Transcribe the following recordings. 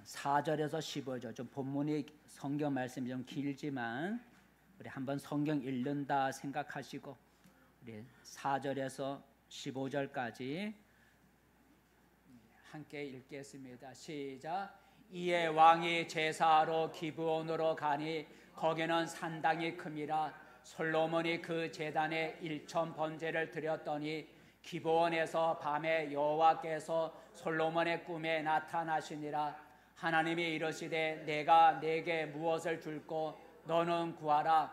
4절에서 15절, 좀 본문이 성경 말씀이 좀 길지만 우리 한번 성경 읽는다 생각하시고 우리 4절에서 15절까지 함께 읽겠습니다. 시작. 이에 왕이 제사하러 기브온으로 가니 거기는 산당이 큼이라. 솔로몬이 그 제단에 1천 번제를 드렸더니 기브온에서 밤에 여호와께서 솔로몬의 꿈에 나타나시니라. 하나님이 이르시되 내가 내게 무엇을 줄꼬 너는 구하라.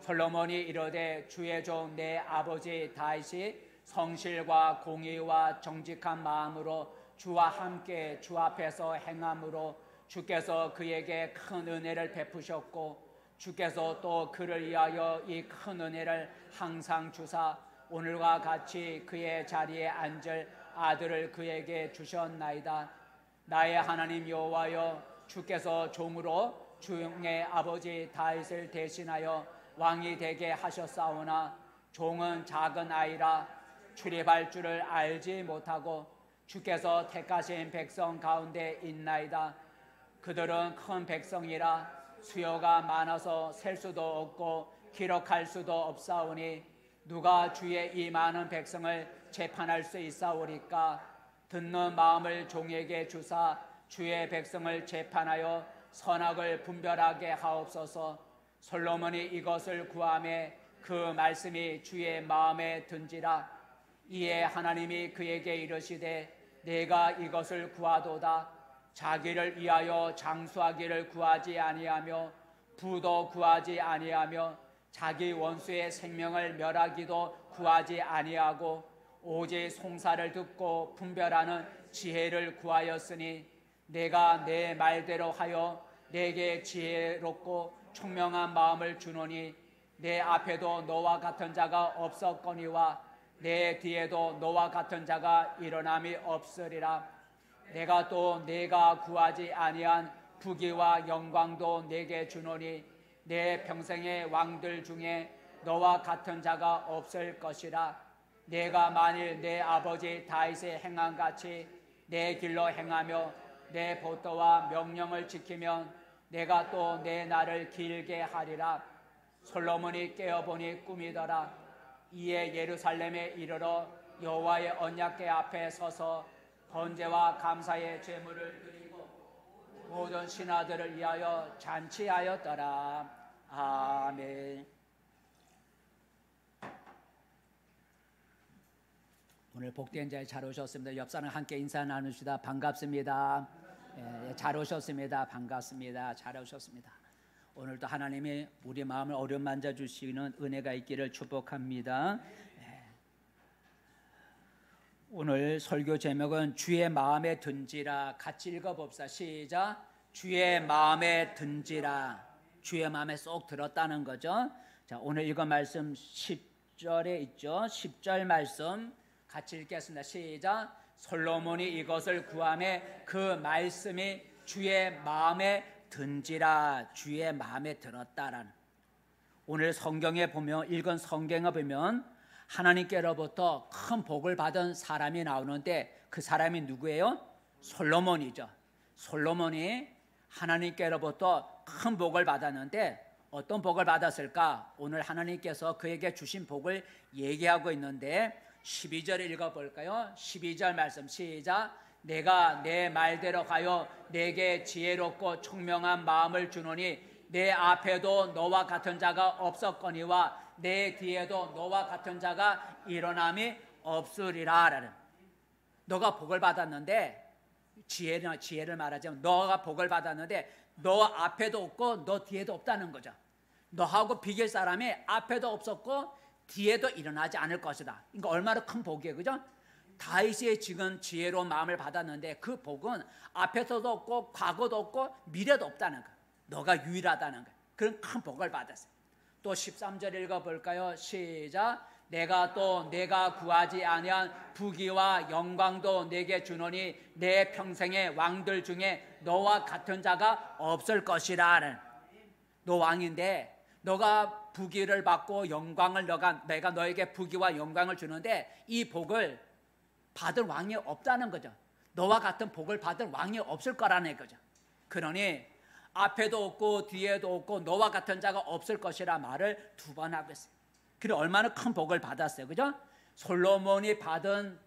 솔로몬이 이르되 주의 종 내 아버지 다윗이 성실과 공의와 정직한 마음으로 주와 함께 주 앞에서 행함으로 주께서 그에게 큰 은혜를 베푸셨고 주께서 또 그를 위하여 이 큰 은혜를 항상 주사 오늘과 같이 그의 자리에 앉을 아들을 그에게 주셨나이다. 나의 하나님 여호와여, 주께서 종으로 주의 아버지 다윗을 대신하여 왕이 되게 하셨사오나 종은 작은 아이라 출입할 줄을 알지 못하고 주께서 택하신 백성 가운데 있나이다. 그들은 큰 백성이라 수요가 많아서 셀 수도 없고 기록할 수도 없사오니 누가 주의 이 많은 백성을 재판할 수 있사오리까. 듣는 마음을 종에게 주사 주의 백성을 재판하여 선악을 분별하게 하옵소서. 솔로몬이 이것을 구하매 그 말씀이 주의 마음에 든지라. 이에 하나님이 그에게 이르시되 내가 이것을 구하도다. 자기를 위하여 장수하기를 구하지 아니하며 부도 구하지 아니하며 자기 원수의 생명을 멸하기도 구하지 아니하고 오직 송사를 듣고 분별하는 지혜를 구하였으니 내가 내 말대로 하여 내게 지혜롭고 총명한 마음을 주노니 내 앞에도 너와 같은 자가 없었거니와 내 뒤에도 너와 같은 자가 일어남이 없으리라. 내가 또 내가 구하지 아니한 부귀와 영광도 내게 주노니 내 평생의 왕들 중에 너와 같은 자가 없을 것이라. 내가 만일 내 아버지 다윗의 행함같이 내 길로 행하며 내 법도와 명령을 지키면 내가 또 내 날을 길게 하리라. 솔로몬이 깨어보니 꿈이더라. 이에 예루살렘에 이르러 여호와의 언약궤 앞에 서서 번제와 감사의 제물을 드리고 모든 신하들을 위하여 잔치하였더라. 아멘. 오늘 복된 자에 잘 오셨습니다. 옆 사람 함께 인사 나누시다. 반갑습니다. 잘 오셨습니다. 반갑습니다. 잘 오셨습니다. 오늘도 하나님이 우리 마음을 어루만져 주시는 은혜가 있기를 축복합니다. 오늘 설교 제목은 주의 마음에 든지라. 같이 읽어봅시다. 시작. 주의 마음에 든지라. 주의 마음에 쏙 들었다는 거죠. 자, 오늘 읽은 말씀 10절에 있죠. 10절 말씀 같이 읽겠습니다. 시작. 솔로몬이 이것을 구하매 그 말씀이 주의 마음에 든지라. 주의 마음에 들었다라는. 오늘 성경에 보면 읽은 성경에 보면 하나님께로부터 큰 복을 받은 사람이 나오는데 그 사람이 누구예요? 솔로몬이죠. 솔로몬이 하나님께로부터 큰 복을 받았는데 어떤 복을 받았을까? 오늘 하나님께서 그에게 주신 복을 얘기하고 있는데 12절 읽어볼까요? 12절 말씀 시작. 내가 내 말대로 가여 내게 지혜롭고 총명한 마음을 주노니 내 앞에도 너와 같은 자가 없었거니와 내 뒤에도 너와 같은 자가 일어남이 없으리라. 라는. 너가 복을 받았는데 지혜를 말하자면 너가 복을 받았는데 너 앞에도 없고 너 뒤에도 없다는 거죠. 너하고 비길 사람이 앞에도 없었고 뒤에도 일어나지 않을 것이다. 그러니까 얼마나 큰 복이에요, 그죠? 다윗이 지금 지혜로운 마음을 받았는데 그 복은 앞에서도 없고 과거도 없고 미래도 없다는 거예요. 너가 유일하다는 거예요. 그런 큰 복을 받았어요. 또 13절 읽어볼까요? 시작. 내가 구하지 아니한 부귀와 영광도 내게 주노니 내 평생의 왕들 중에 너와 같은 자가 없을 것이라. 너 왕인데 너가 부귀를 받고 영광을 내가 너에게 부귀와 영광을 주는데 이 복을 받을 왕이 없다는 거죠. 너와 같은 복을 받은 왕이 없을 거라는 거죠. 그러니 앞에도 없고 뒤에도 없고 너와 같은 자가 없을 것이라 말을 2번 하고 있어요. 그래 얼마나 큰 복을 받았어요. 그죠? 솔로몬이 받은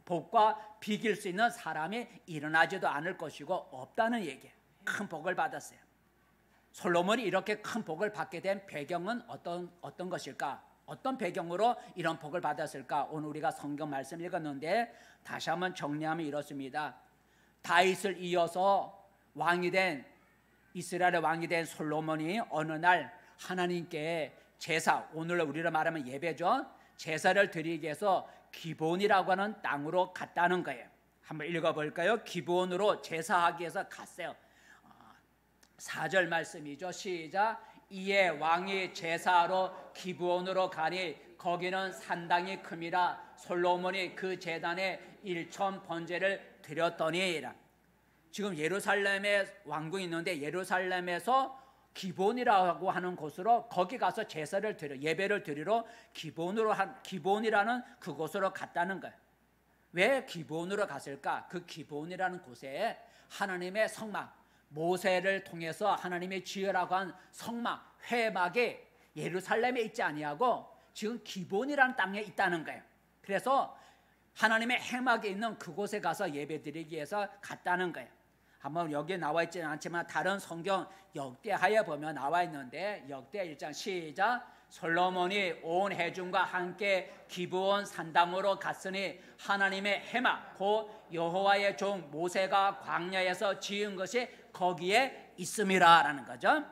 복과 비길 수 있는 사람이 일어나지도 않을 것이고 없다는 얘기예요. 큰 복을 받았어요. 솔로몬이 이렇게 큰 복을 받게 된 배경은 어떤 것일까? 어떤 배경으로 이런 복을 받았을까? 오늘 우리가 성경 말씀 읽었는데 다시 한번 정리하면 이렇습니다. 다윗을 이어서 왕이 된 이스라엘의 왕이 된 솔로몬이 어느 날 하나님께 제사, 오늘 우리로 말하면 예배죠. 제사를 드리기 위해서 기브온이라고 하는 땅으로 갔다는 거예요. 한번 읽어볼까요? 기브온으로 제사하기 위해서 갔어요. 4절 말씀이죠. 시작. 이에 왕이 제사하러 기브온으로 가니 거기는 산당이 큼이라 솔로몬이 그 제단에 1천 번제를 드렸더니라. 지금 예루살렘에 왕궁이 있는데 예루살렘에서 기브온이라고 하는 곳으로 거기 가서 제사를 드려 예배를 드리러 기브온이라는 그곳으로 갔다는 거예요. 왜 기브온으로 갔을까? 그 기브온이라는 곳에 하나님의 성막, 모세를 통해서 하나님의 지으라고 한 성막, 회막이 예루살렘에 있지 아니하고 지금 기브온이라는 땅에 있다는 거예요. 그래서 하나님의 회막이 있는 그곳에 가서 예배드리기 위해서 갔다는 거예요. 한번 여기에 나와 있지는 않지만 다른 성경 역대하에 보면 나와 있는데 역대 1장 시작. 솔로몬이 온 회중과 함께 기브온 산당으로 갔으니 하나님의 회막 곧 여호와의 종 모세가 광야에서 지은 것이 거기에 있음이라라는 거죠.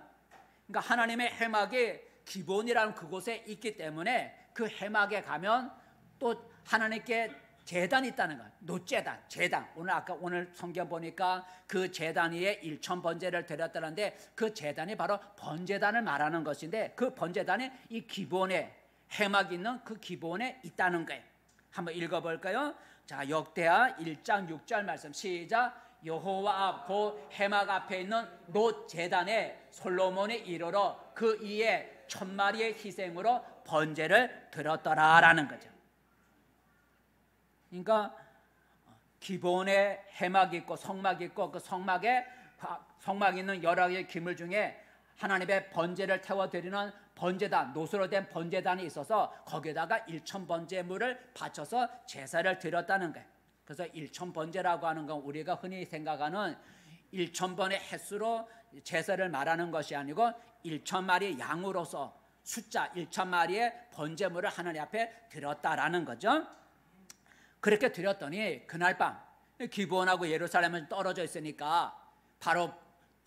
그러니까 하나님의 회막이 기브온이라는 그곳에 있기 때문에 그 회막에 가면 또 하나님께 제단이 있다는 거예요. 놋제단, 제단. 오늘 성경 보니까 그 제단 위에 1천 번제를 드렸다는데 그 제단이 바로 번제단을 말하는 것인데 그 번제단이 이 기브온에 회막이 있는 그 기브온에 있다는 거예요. 한번 읽어볼까요? 자, 역대하 1장 6절 말씀 시작. 여호와 앞 곧 회막 앞에 있는 놋제단에 솔로몬이 이르러 그 이에 1000마리의 희생으로 번제를 드렸더라라는 거죠. 그러니까 기본에 해막이 있고 성막이 있고 그 성막에 있는 여러 개의 기물 중에 하나님의 번제를 태워드리는 번제단, 놋으로 된 번제단이 있어서 거기에다가 1천 번제물을 바쳐서 제사를 드렸다는 거예요. 그래서 1천 번제라고 하는 건 우리가 흔히 생각하는 1천 번의 횟수로 제사를 말하는 것이 아니고 1천 마리 양으로서 숫자 1천 마리의 번제물을 하나님 앞에 드렸다라는 거죠. 그렇게 드렸더니 그날 밤 기브온하고 예루살렘은 떨어져 있으니까 바로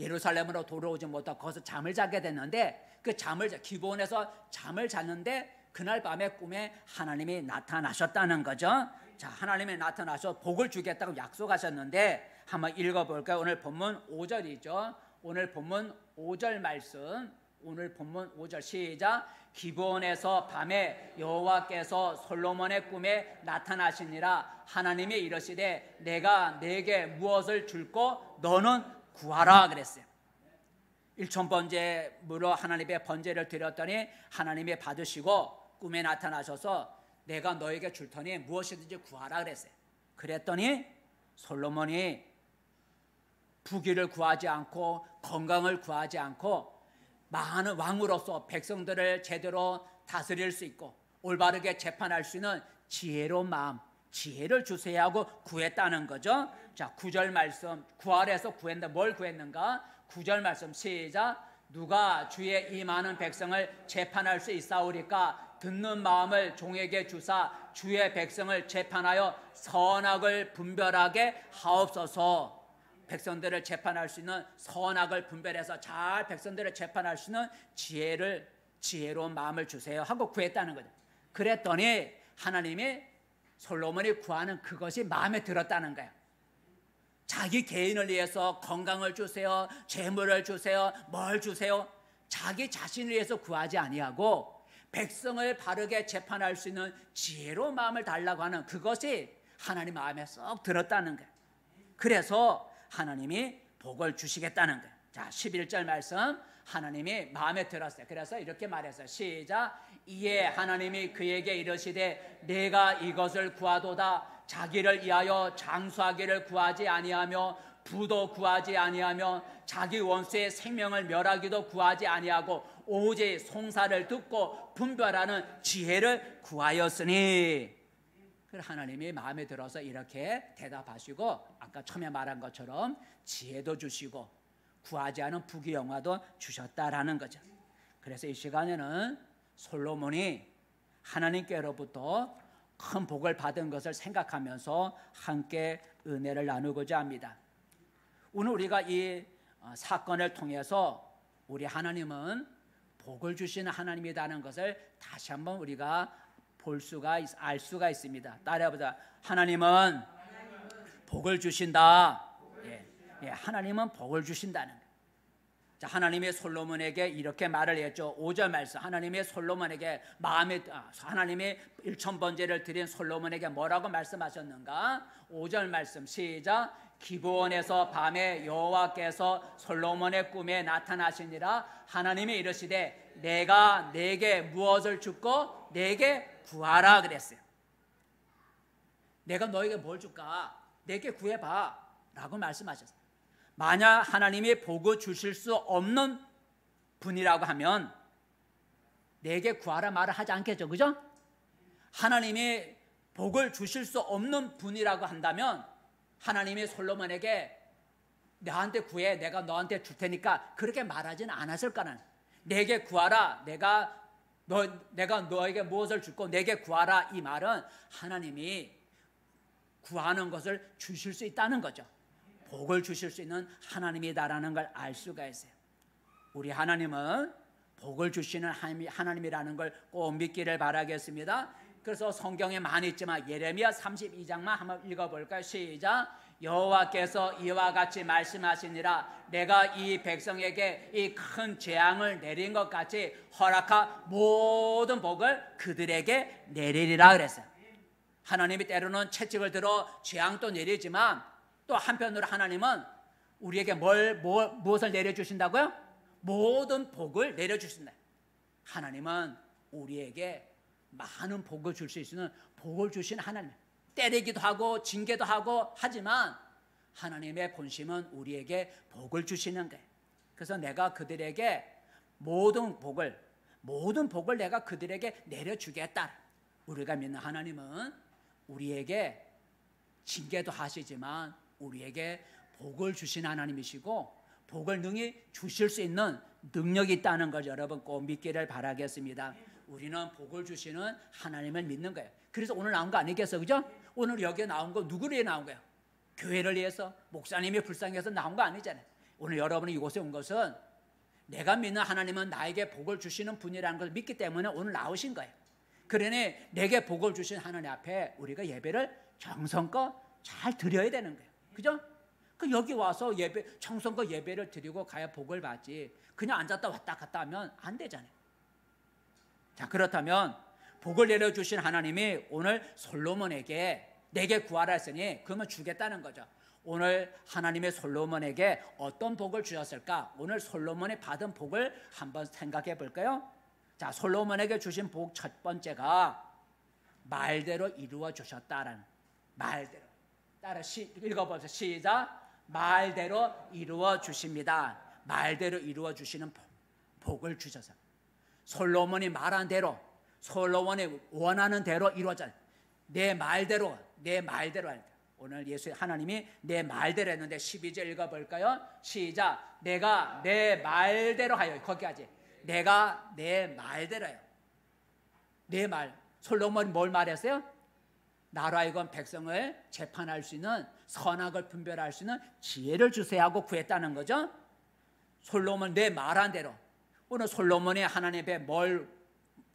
예루살렘으로 돌아오지 못하고 거기서 잠을 자게 됐는데 그 기브온에서 잠을 잤는데 그날 밤에 꿈에 하나님이 나타나셨다는 거죠. 자, 하나님이 나타나셔서 복을 주겠다고 약속하셨는데 한번 읽어볼까요? 오늘 본문 5절이죠. 오늘 본문 5절 말씀. 오늘 본문 5절 시작. 기브온에서 밤에 여호와께서 솔로몬의 꿈에 나타나시니라. 하나님이 이러시되 내가 내게 무엇을 줄고 너는 구하라 그랬어요. 1천 번제물로 하나님의 번제를 드렸더니 하나님이 받으시고 꿈에 나타나셔서 내가 너에게 줄 터니 무엇이든지 구하라 그랬어요. 그랬더니 솔로몬이 부귀를 구하지 않고 건강을 구하지 않고 많은 왕으로서 백성들을 제대로 다스릴 수 있고 올바르게 재판할 수 있는 지혜로운 마음, 지혜를 주세요 하고 구했다는 거죠. 자, 9절 말씀, 구하래서 구했는데 뭘 구했는가? 9절 말씀 시작. 누가 주의 이 많은 백성을 재판할 수 있사오리까? 듣는 마음을 종에게 주사 주의 백성을 재판하여 선악을 분별하게 하옵소서. 백성들을 재판할 수 있는 선악을 분별해서 잘 백성들을 재판할 수 있는 지혜로운 마음을 주세요 하고 구했다는 거죠. 그랬더니 하나님이 솔로몬이 구하는 그것이 마음에 들었다는 거예요. 자기 개인을 위해서 건강을 주세요, 재물을 주세요, 뭘 주세요. 자기 자신을 위해서 구하지 아니하고 백성을 바르게 재판할 수 있는 지혜로운 마음을 달라고 하는 그것이 하나님 마음에 쏙 들었다는 거예요. 그래서 하나님이 복을 주시겠다는 거예요. 자, 11절 말씀. 하나님이 마음에 들었어요. 그래서 이렇게 말했어요. 시작. 이에 하나님이 그에게 이르시되 내가 이것을 구하도다. 자기를 위하여 장수하기를 구하지 아니하며 부도 구하지 아니하며 자기 원수의 생명을 멸하기도 구하지 아니하고 오직 송사를 듣고 분별하는 지혜를 구하였으니. 하나님이 마음에 들어서 이렇게 대답하시고 아까 처음에 말한 것처럼 지혜도 주시고 구하지 않은 부귀영화도 주셨다라는 거죠. 그래서 이 시간에는 솔로몬이 하나님께로부터 큰 복을 받은 것을 생각하면서 함께 은혜를 나누고자 합니다. 오늘 우리가 이 사건을 통해서 우리 하나님은 복을 주시는 하나님이라는 것을 다시 한번 우리가 알 수가 있습니다. 따라해보자. 하나님은 복을 주신다. 하나님은 복을 주신다는 거예요. 자, 하나님의 솔로몬에게 이렇게 말을 했죠. 5절 말씀. 하나님의 솔로몬에게 하나님의 1,000번제를 드린 솔로몬에게 뭐라고 말씀하셨는가? 5절 말씀 시작. 기브온에서 밤에 여호와께서 솔로몬의 꿈에 나타나시니라. 하나님이 이르시되 내가 내게 무엇을 주고 내게 구하라 그랬어요. 내가 너에게 뭘 줄까? 내게 구해봐 라고 말씀하셨어요. 만약 하나님이 복을 주실 수 없는 분이라고 하면 내게 구하라 말을 하지 않겠죠, 그죠? 하나님이 복을 주실 수 없는 분이라고 한다면 하나님이 솔로몬에게 나한테 구해, 내가 너한테 줄 테니까 그렇게 말하지는 않았을 거는. 내게 구하라, 내가 너에게 무엇을 줄고 내게 구하라, 이 말은 하나님이 구하는 것을 주실 수 있다는 거죠. 복을 주실 수 있는 하나님이다라는 걸 알 수가 있어요. 우리 하나님은 복을 주시는 하나님이라는 걸 꼭 믿기를 바라겠습니다. 그래서 성경에 많이 있지만 예레미야 32장만 한번 읽어볼까요? 시작. 여호와께서 이와 같이 말씀하시니라. 내가 이 백성에게 이 큰 재앙을 내린 것 같이 허락한 모든 복을 그들에게 내리리라 그랬어요. 하나님이 때로는 채찍을 들어 재앙도 내리지만 또 한편으로 하나님은 우리에게 무엇을 내려주신다고요? 모든 복을 내려주신다. 하나님은 우리에게 많은 복을 줄 수 있는 복을 주신 하나님. 때리기도 하고 징계도 하고 하지만 하나님의 본심은 우리에게 복을 주시는 거예요. 그래서 내가 그들에게 모든 복을 내가 그들에게 내려주겠다. 우리가 믿는 하나님은 우리에게 징계도 하시지만 우리에게 복을 주신 하나님이시고 복을 능히 주실 수 있는 능력이 있다는 걸 여러분 꼭 믿기를 바라겠습니다. 우리는 복을 주시는 하나님을 믿는 거예요. 그래서 오늘 나온 거 아니겠어, 그죠? 오늘 여기에 나온 거 누구를 위해 나온 거예요? 교회를 위해서, 목사님이 불쌍해서 나온 거 아니잖아요. 오늘 여러분이 이곳에 온 것은 내가 믿는 하나님은 나에게 복을 주시는 분이라는 걸 믿기 때문에 오늘 나오신 거예요. 그러니 내게 복을 주신 하나님 앞에 우리가 예배를 정성껏 잘 드려야 되는 거예요. 그죠? 여기 와서 정성껏 예배를 드리고 가야 복을 받지. 그냥 앉았다 왔다 갔다 하면 안 되잖아요. 자, 그렇다면 복을 내려주신 하나님이 오늘 솔로몬에게 내게 구하라 했으니 그러면 주겠다는 거죠. 오늘 하나님의 솔로몬에게 어떤 복을 주셨을까? 오늘 솔로몬이 받은 복을 한번 생각해 볼까요? 자, 솔로몬에게 주신 복 첫 번째가 말대로 이루어 주셨다라는, 말대로. 따라 읽어보세요. 시작. 말대로 이루어 주십니다. 말대로 이루어 주시는 복을 주셔서 솔로몬이 말한 대로, 솔로몬이 원하는 대로 이루어져. 내 말대로 할때 오늘 예수 하나님이 내 말대로 했는데 12절 읽어볼까요? 시작. 내가 내 말대로 하여. 거기까지. 내가 내 말대로 해요. 내 말. 솔로몬이 뭘 말했어요? 나로 하여금 백성을 재판할 수 있는, 선악을 분별할 수 있는 지혜를 주세요 하고 구했다는 거죠. 솔로몬 내 말한 대로. 오늘 솔로몬이 하나님 앞에 뭘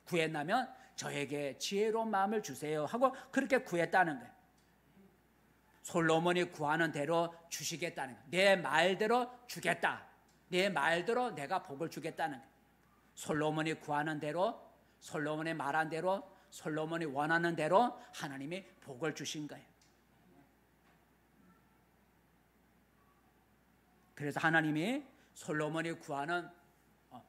구했냐면 저에게 지혜로운 마음을 주세요 하고 그렇게 구했다는 거예요. 솔로몬이 구하는 대로 주시겠다는 거예요. 내 말대로 주겠다. 내 말대로 내가 복을 주겠다는 거예요. 솔로몬이 구하는 대로, 솔로몬이 말한 대로, 솔로몬이 원하는 대로 하나님이 복을 주신 거예요. 그래서 하나님이 솔로몬이 구하는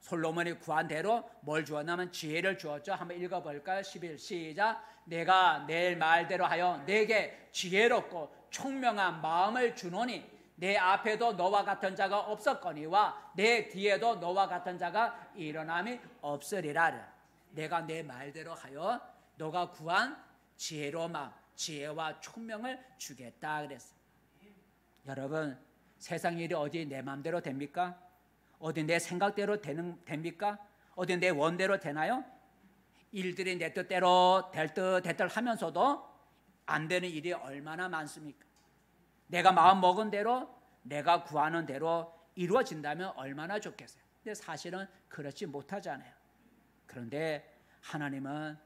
솔로몬이 구한 대로 뭘 주었냐면 지혜를 주었죠. 한번 읽어볼까요? 11 시작. 내가 내 말대로 하여 내게 지혜롭고 총명한 마음을 주노니 내 앞에도 너와 같은 자가 없었거니와 내 뒤에도 너와 같은 자가 일어남이 없으리라. 내가 내 말대로 하여 너가 구한 지혜로운 마음, 지혜와 총명을 주겠다 그랬어요. 여러분, 세상 일이 어디 내 마음대로 됩니까? 어디 내 생각대로 됩니까? 어디 내 원대로 되나요? 일들이 내 뜻대로 될 듯 하면서도 안 되는 일이 얼마나 많습니까? 내가 마음 먹은 대로, 내가 구하는 대로 이루어진다면 얼마나 좋겠어요. 근데 사실은 그렇지 못하잖아요. 그런데 하나님은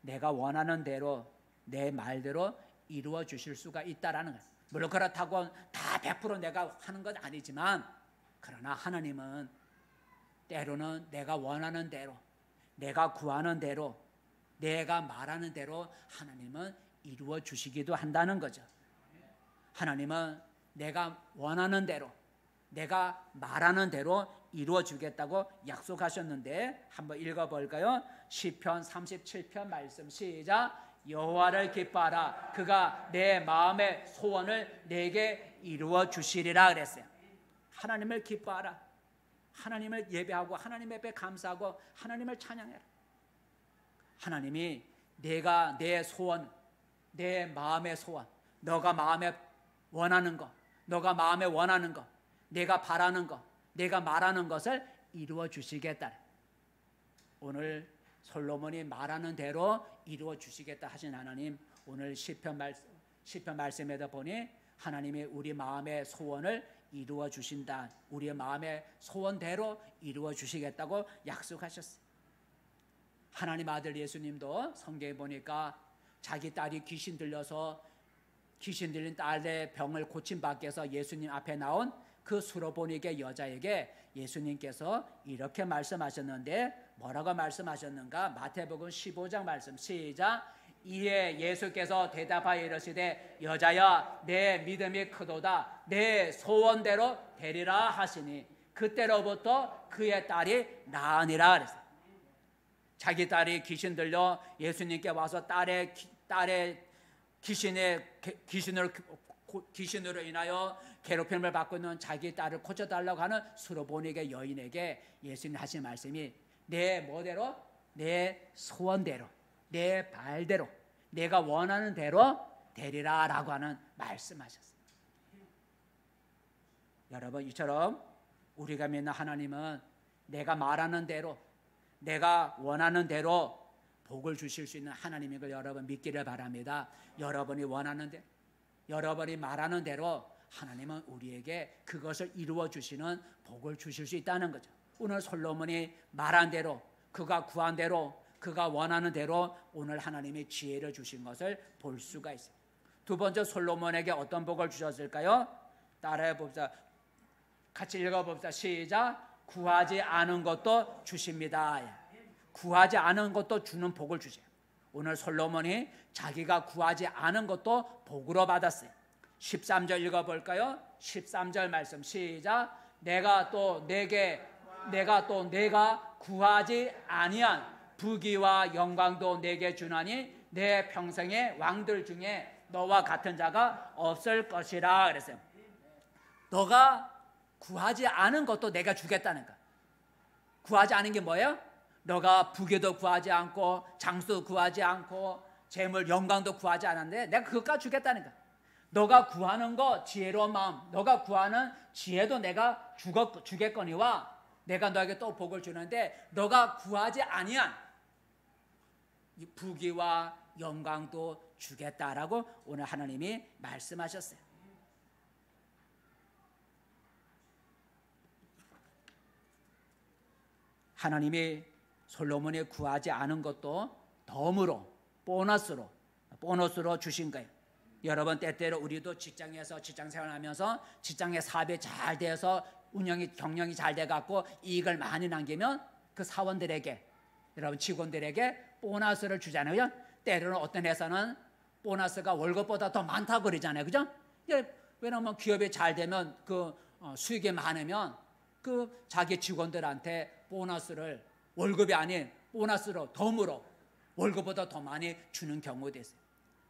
내가 원하는 대로, 내 말대로 이루어 주실 수가 있다라는 거예요. 물론 그렇다고 다 100% 내가 하는 건 아니지만, 그러나 하나님은 때로는 내가 원하는 대로, 내가 구하는 대로, 내가 말하는 대로 하나님은 이루어 주시기도 한다는 거죠. 하나님은 내가 원하는 대로, 내가 말하는 대로 이루어 주겠다고 약속하셨는데 한번 읽어볼까요? 시편 37편 말씀 시작. 여호와를 기뻐하라. 그가 내 마음의 소원을 내게 이루어 주시리라 그랬어요. 하나님을 기뻐하라. 하나님을 예배하고 하나님 앞에 감사하고 하나님을 찬양해라. 하나님이 내가 내 소원, 내 마음의 소원, 너가 마음에 원하는 거, 너가 마음에 원하는 거, 내가 바라는 거, 내가 말하는 것을 이루어 주시겠다. 오늘 솔로몬이 말하는 대로 이루어 주시겠다 하신 하나님, 오늘 시편 말씀에다 보니 하나님이 우리 마음의 소원을 이루어 주신다. 우리의 마음의 소원대로 이루어 주시겠다고 약속하셨어요. 하나님 아들 예수님도 성경에 보니까 자기 딸이 귀신 들려서 귀신 들린 딸의 병을 고침받기 위해서 예수님 앞에 나온 그 수로보니게 여자에게 예수님께서 이렇게 말씀하셨는데 뭐라고 말씀하셨는가? 마태복음 15장 말씀 시작. 이에 예수께서 대답하여 이르시되 여자야 내 믿음이 크도다. 내 소원대로 되리라 하시니 그때로부터 그의 딸이 나으니라 그랬어요. 자기 딸이 귀신 들려 예수님께 와서 딸의 귀신으로 인하여 괴롭힘을 받고 있는 자기 딸을 고쳐달라고 하는 수로보니게 여인에게 예수님 하신 말씀이 내 뭐대로? 내 소원대로, 내 발대로, 내가 원하는 대로 되리라 라고 하는 말씀하셨어요. 여러분, 이처럼 우리가 믿는 하나님은 내가 말하는 대로, 내가 원하는 대로 복을 주실 수 있는 하나님인 걸 여러분 믿기를 바랍니다. 여러분이 원하는 대로, 여러분이 말하는 대로 하나님은 우리에게 그것을 이루어 주시는 복을 주실 수 있다는 거죠. 오늘 솔로몬이 말한 대로, 그가 구한 대로, 그가 원하는 대로 오늘 하나님이 지혜를 주신 것을 볼 수가 있어요. 두 번째, 솔로몬에게 어떤 복을 주셨을까요? 따라해 봅시다. 같이 읽어봅시다. 시작. 구하지 않은 것도 주십니다. 구하지 않은 것도 주는 복을 주세요. 오늘 솔로몬이 자기가 구하지 않은 것도 복으로 받았어요. 13절 읽어볼까요? 13절 말씀 시작. 내가 구하지 아니한 부귀와 영광도 내게 주나니 내 평생의 왕들 중에 너와 같은 자가 없을 것이라 그랬어요. 너가 구하지 않은 것도 내가 주겠다는 거야. 구하지 않은 게 뭐예요? 너가 부귀도 구하지 않고 장수도 구하지 않고 재물 영광도 구하지 않았는데 내가 그것까지 주겠다는 거야. 너가 구하는 거 지혜로운 마음, 너가 구하는 지혜도 내가 주겠거니와 내가 너에게 또 복을 주는데 너가 구하지 아니한 이 부귀와 영광도 주겠다라고 오늘 하나님이 말씀하셨어요. 하나님이 솔로몬이 구하지 않은 것도 덤으로 보너스로 주신 거예요. 여러분, 때때로 우리도 직장에서 직장 생활하면서 직장의 사업이 잘 돼서 경영이 잘 돼갖고 이익을 많이 남기면 그 사원들에게, 여러분 직원들에게 보너스를 주잖아요. 때로는 어떤 회사는 보너스가 월급보다 더 많다고 그러잖아요. 그죠? 왜냐하면 기업이 잘 되면 그 수익이 많으면 그 자기 직원들한테 보너스를 월급이 아닌 보너스로 덤으로 월급보다 더 많이 주는 경우도 있어요.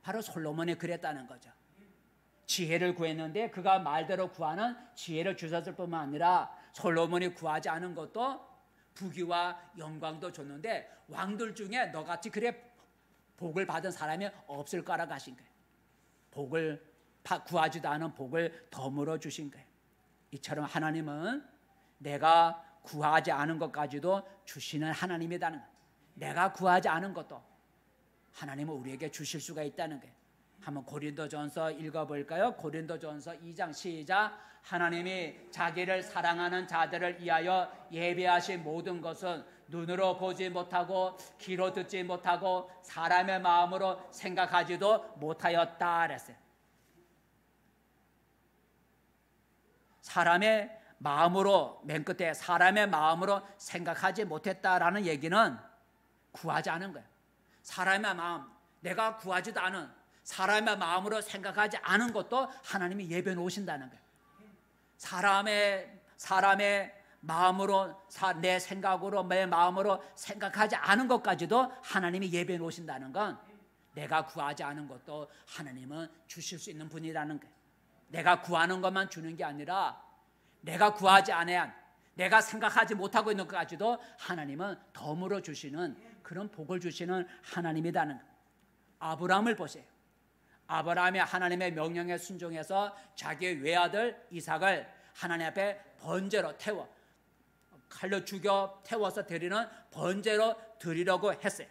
바로 솔로몬이 그랬다는 거죠. 지혜를 구했는데 그가 말대로 구하는 지혜를 주셨을 뿐만 아니라 솔로몬이 구하지 않은 것도 부귀와 영광도 줬는데 왕들 중에 너같이 그래 복을 받은 사람이 없을 거라고 하신 거예요. 복을 구하지도 않은 복을 덤으로 주신 거예요. 이처럼 하나님은 내가 구하지 않은 것까지도 주시는 하나님이라는 거예요. 내가 구하지 않은 것도 하나님은 우리에게 주실 수가 있다는 거예요. 한번 고린도전서 읽어볼까요? 고린도전서 2장 시작. 하나님이 자기를 사랑하는 자들을 위하여 예비하신 모든 것은 눈으로 보지 못하고 귀로 듣지 못하고 사람의 마음으로 생각하지도 못하였다 그랬어요. 사람의 마음으로, 맨 끝에 사람의 마음으로 생각하지 못했다라는 얘기는 구하지 않은 거예요. 사람의 마음, 내가 구하지도 않은 사람의 마음으로 생각하지 않은 것도 하나님이 예배해 놓으신다는 거예요. 사람의 마음으로, 내 생각으로, 내 마음으로 생각하지 않은 것까지도 하나님이 예배해 놓으신다는 건 내가 구하지 않은 것도 하나님은 주실 수 있는 분이라는 거예요. 내가 구하는 것만 주는 게 아니라 내가 구하지 않아야, 내가 생각하지 못하고 있는 것까지도 하나님은 덤으로 주시는 그런 복을 주시는 하나님이라는 거예요. 아브라함을 보세요. 아브라함이 하나님의 명령에 순종해서 자기의 외아들 이삭을 하나님 앞에 번제로 태워 칼로 죽여 태워서 드리는 번제로 드리려고 했어요.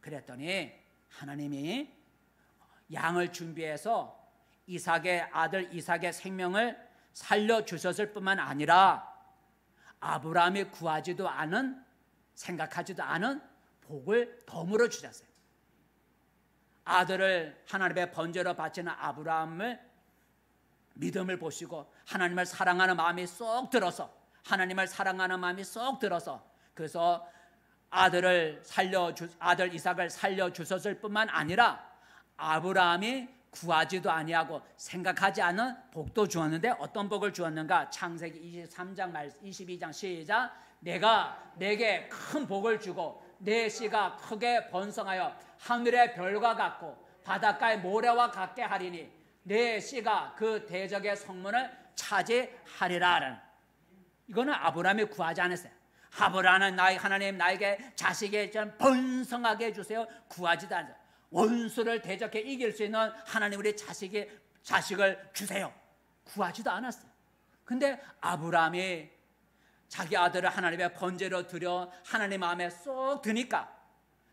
그랬더니 하나님이 양을 준비해서 이삭의 아들 이삭의 생명을 살려주셨을 뿐만 아니라 아브라함이 구하지도 않은, 생각하지도 않은 복을 덤으로 주셨어요. 아들을 하나님의 번제로 바치는 아브라함을 믿음을 보시고 하나님을 사랑하는 마음이 쏙 들어서, 하나님을 사랑하는 마음이 쏙 들어서, 그래서 아들 이삭을 살려주셨을 뿐만 아니라 아브라함이 구하지도 아니하고 생각하지 않은 복도 주었는데 어떤 복을 주었는가? 창세기 22장 시작. 내가 내게 큰 복을 주고 내 씨가 크게 번성하여 하늘의 별과 같고 바닷가의 모래와 같게 하리니 내 씨가 그 대적의 성문을 차지하리라. 이거는 아브라함이 구하지 않았어요. 아브라함은 하나님 나에게 자식이 좀 번성하게 해주세요. 구하지도 않았어요. 원수를 대적해 이길 수 있는 하나님 우리 자식을 주세요. 구하지도 않았어요. 근데 아브라함이 자기 아들을 하나님의 번제로 드려 하나님 마음에 쏙 드니까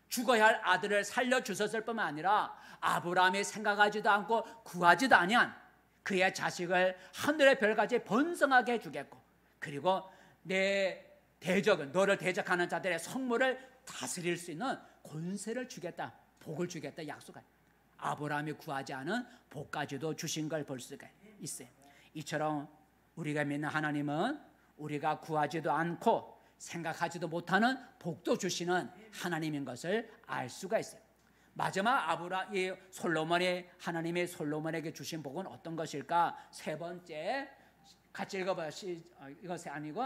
죽어야 할 아들을 살려주셨을 뿐만 아니라 아브라함이 생각하지도 않고 구하지도 아니한 그의 자식을 하늘의 별같이 번성하게 해주겠고, 그리고 내 대적은, 너를 대적하는 자들의 성물을 다스릴 수 있는 권세를 주겠다, 복을 주겠다 약속한, 아브라함이 구하지 않은 복까지도 주신 걸 볼 수가 있어요. 이처럼 우리가 믿는 하나님은 우리가 구하지도 않고 생각하지도 못하는 복도 주시는 하나님인 것을 알 수가 있어요. 마지막 하나님이 솔로몬에게 주신 복은 어떤 것일까? 세 번째, 같이 읽어봐요. 이것이 아니고